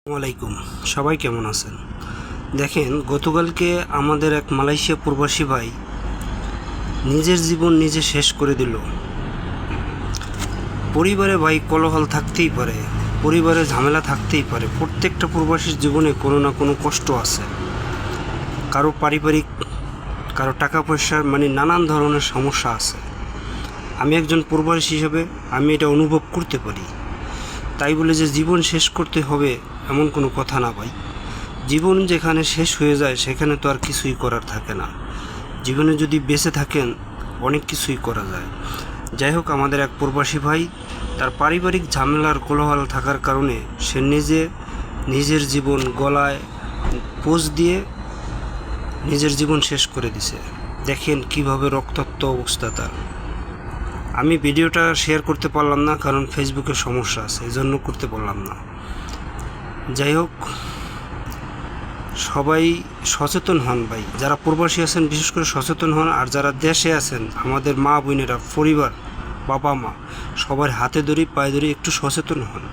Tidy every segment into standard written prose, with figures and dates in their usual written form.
আসসালামাইকুম, সবাই কেমন আছেন? দেখেন, গতকালকে আমাদের এক মালয়েশিয়া প্রবাসী ভাই নিজের জীবন নিজে শেষ করে দিল। পরিবারে ভাই কোলাহল থাকতেই পারে, পরিবারে ঝামেলা থাকতেই পারে। প্রত্যেকটা প্রবাসীর জীবনে কোনো না কোনো কষ্ট আছে। কারো পারিবারিক, কারো টাকা পয়সার, নানান ধরনের সমস্যা আছে। আমি একজন প্রবাসী হিসেবে আমি এটা অনুভব করতে পারি। তাই বলে যে জীবন শেষ করতে হবে এমন কোনো কথা না ভাই। জীবন যেখানে শেষ হয়ে যায় সেখানে তো আর কিছুই করার থাকে না। জীবনে যদি বেঁচে থাকেন অনেক কিছুই করা যায়। যাই হোক, আমাদের এক প্রবাসী ভাই তার পারিবারিক ঝামেলার কোলাহল থাকার কারণে সে নিজের জীবন গলায় পোঁচ দিয়ে নিজের জীবন শেষ করে দিছে। দেখেন কিভাবে রক্তাক্ত অবস্থা তার। আমি ভিডিওটা শেয়ার করতে পারলাম না, কারণ ফেসবুকে সমস্যা আছে, এই জন্য করতে পারলাম না। যাই হোক, সবাই সচেতন হন ভাই। যারা প্রবাসী আছেন বিশেষ করে সচেতন হন, আর যারা দেশে আছেন আমাদের মা বোনেরা, পরিবার, বাবা মা, সবার হাতে ধরি পায়ে ধরি একটু সচেতন হন।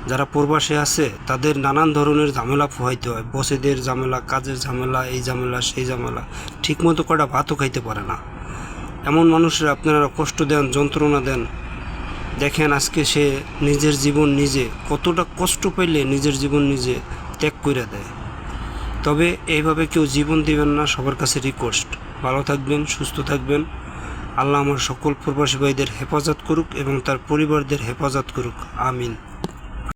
যারা প্রবাসে আছে তাদের নানান ধরনের ঝামেলা পোহাইতে হয়। বসেদের ঝামেলা, কাজের ঝামেলা, এই ঝামেলা সেই ঝামেলা, ঠিকমতো কটা ভাতও খাইতে পারে না। এমন মানুষের আপনারা কষ্ট দেন, যন্ত্রণা দেন। দেখেন আজকে সে নিজের জীবন নিজে, কতটা কষ্ট পেলে নিজের জীবন নিজে ত্যাগ করে দেয়। তবে এইভাবে কেউ জীবন দিবেন না, সবার কাছে রিকোয়েস্ট। ভালো থাকবেন, সুস্থ থাকবেন। আল্লাহ আমার সকল প্রবাসী ভাইদের হেফাজত করুক এবং তার পরিবারদের হেফাজত করুক। আমিন।